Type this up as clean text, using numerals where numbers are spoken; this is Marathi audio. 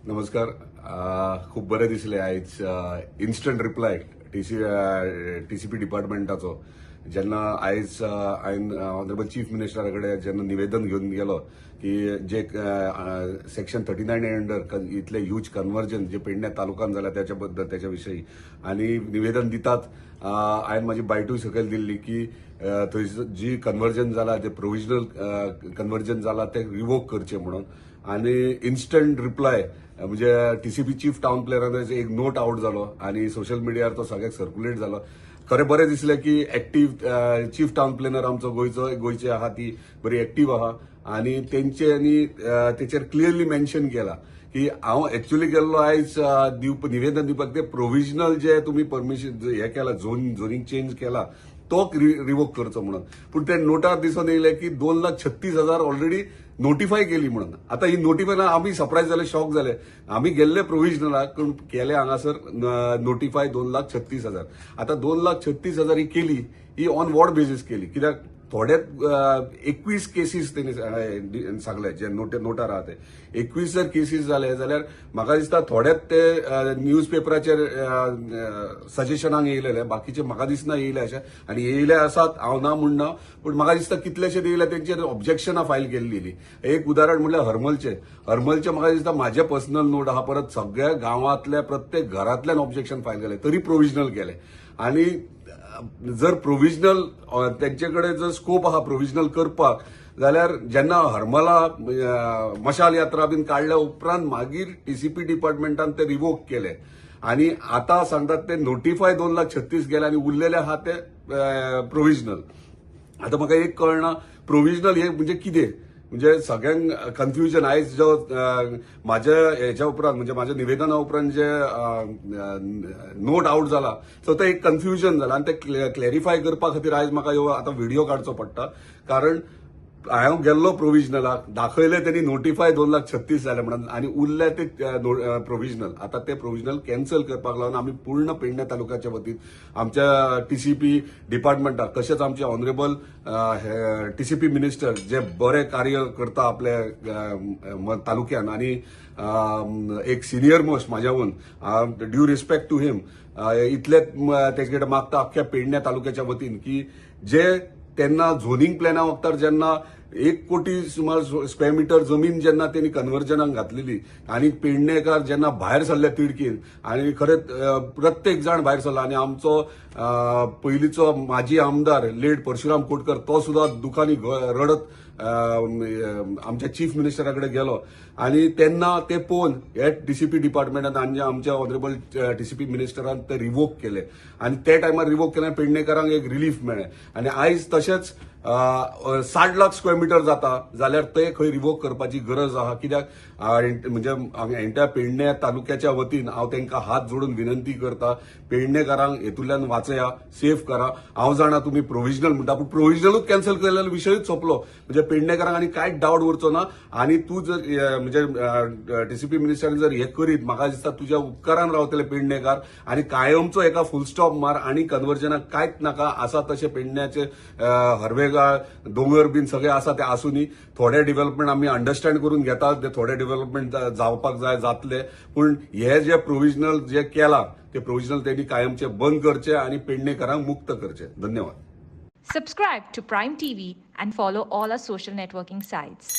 नमस्कार. खूप बरें दिसले आयज इन्स्टंट रिप्लाय टीसीपी डिपार्टमेंटाचो जेन्ना आयज हांवें ऑनरेबल चीफ मिनिस्टरा कडेन जेन्ना निवेदन घेवन गेलो की जे सेक्शन 39 अंडर इतले ह्यूज कन्वर्जन जे पेडण्या तालुकान जाल्या त्याच्या बद्दल त्याच्या विशयी आणि निवेदन दितात हांवें म्हाजी बायटूय सकयल दिल्ली की थंय जी कन्वर्जन जाला जे प्रोविजनल कन्वर्जन जाला ते रिवोक करचे म्हणून आणि इन्स्टंट रिप्लाय म्हणजे टीसीपी चीफ टाउन प्लॅनरान एक नोट आउट जालो आणि सोशल मिडियार तो सगळ्याक सर्क्युलेट जालो. खरें बरें दिसलें की एक्टीव चीफ टाउन प्लॅनर आमचो गोंयचे आहा ती बरी एक्टीव आहा आणि तेंच्यांनी तेचेर क्लियरली मेन्शन केला की हांव एक्च्युअली गेल्लो आयज निवेदन दिवपाक ते प्रोविजनल जे तुम्ही परमिशन हे केला झोनिंग चेंज केला तो रिवोक करचो म्हणून. पूण ते नोटार दिसून येयले की 2,36,000 ऑलरेडी नोटिफाय केली म्हणून. आता ही नोटिफाय आम्ही सरप्राईज झाले, शॉक झाले. आम्ही गेल्ले प्रोव्हिजनलाक पूण केले हांगासर नोटिफाय 2,36,000. आता 2,36,000 ही केली ही ऑन वॉट बेसीस केली कित्याक थोडे 21 केसीस त्यांनी सांगले जे नोटार आहा ते 21 जर केसीस जाले जाल्यार म्हाका दिसता थोडेच ते न्यूज पेपराचेर सजेशनाक येयलेले, बाकीचे म्हाका दिसना येयले अशें. आनी येयले आसात हांव ना म्हणना, पूण म्हाका दिसता कितलेशे येयले तेंचेर ऑब्जेक्शनां फायल केल्ली. एक उदाहरण म्हणल्यार हरमलचे म्हाका दिसता म्हाजे पर्सनल नोट आहा, परत सगळ्या गांवांतल्या प्रत्येक घरांतल्यान ऑब्जेक्शन फायल केले तरी प्रोव्हिजनल केले. आणि जर प्रोव्हिजनल त्यांच्याकडे जर स्कोप आहा प्रोव्हिजनल करपाक जाल्यार जेन्ना हरमला मशाल यात्रा बीन काडल्या उपरांत मागीर टीसीपी डिपार्टमेंटान ते रिवोक केले आणि आता सांगतात ते नोटिफाय 2,36,000 गेले आणि उरलेले आहा ते प्रोव्हिजनल. आता म्हाका एक कळना प्रोव्हिजनल हे म्हणजे कितें, म्हणजे सगळ्यांक कन्फ्युजन. आयज जो माझ्या ह्याच्या उपरांत म्हणजे माझ्या निवेदना उपरांत जे नोट आउट जाला सो ते एक कन्फ्युजन जाला आणि ते क्लॅरिफाय करपा खातीर आयज म्हाका ह्यो आता व्हिडिओ काडचो पडटा. कारण हांव गेल्लो प्रोव्हिजनलाक दाखयले त्यांनी नोटिफाय 2,36,000 जाले म्हणून आणि उरले ते प्रोव्हिजनल. आता ते प्रोव्हिजनल कॅन्सल करपाक लागून आम्ही पूर्ण पेडण्या तालुक्याच्या वतीन आमच्या टीसीपी डिपार्टमेंटाक तशेंच आमचे ऑनरेबल टीसीपी मिनिस्टर जे बरे कार्य करता आपल्या तालुक्यान आणि एक सिनियर मोस्ट म्हाज्याहून ड्यू रिस्पेक्ट टू हिम इतले तेचे कडेन मागता अख्ख्या पेडण्या तालुक्याच्या वतीन की जे त्यांना झोनिंग प्लॅना वखदार जेन्ना 1 कोटी सुमार स्क्वेअर मीटर जमीन जेन्ना त्यांनी कन्वर्जनाक घातलेली आणि पेडणेकार जेन्ना भायर सरले तिडकीन आणि खरेंच प्रत्येक जाण भायर सरला आणि आमचो पयलींचो माजी आमदार लेट परशुराम कोटकर तो सुद्धा दुखानी रडत आमच्या चीफ मिनिस्टराकडे गेलो आणि त्यांना ते पळोवन हे टीसीपी डिपार्टमेंटान आणि आमच्या ऑनरेबल टीसीपी मिनिस्टरान ते रिवोक केले आणि त्या टायमार रिवोक केल्यान पेडणेकारांक एक रिलीफ मेळ्ळें. आणि आयज तशेंच 60 लाख स्क्वेअर मीटर जाता जाल्यार ते खंय रिवोक करपाची गरज आहा. कित्याक म्हणजे एंटायर पेडण्या तालुक्याच्या वतीन हांव तांकां हात जोडून विनंती करता पेडणेकारांक हेतूंतल्यान वाचया, सेफ करा. हांव जाणा तुम्ही प्रोव्हिजनल म्हणटा पूण प्रोव्हिजनलूच कॅन्सल केलेलो विशयच सोंपलो. म्हणजे पेडणेकारांक आनी कांयच डावट उरचो ना. आणि तूं जर म्हणजे टीसीपी मिनिस्टरान जर हे करीत म्हाका दिसता तुज्या उपकारान रावतले पेडणेकार आणि कायमचो एका फुल स्टॉप मार आणि कन्वर्जनाक कांयच नाका. आसा तशे पेडण्याचे हरवेगाळ दोंगर बीन सगळे आसा ते आसूनी थोडे डेव्हलपमेंट आम्ही अंडरस्टँड करून घेतात, ते थोडे डेव्हलपमेंट जावपाक जाय जातले. पूण हे जे प्रोव्हिजनल जे केला ते प्रोव्हिजनल त्यांनी कायमचे बंद करचे आणि पेडणेकारांक मुक्त करचे. धन्यवाद. Subscribe to Prime TV and follow all our social networking sites.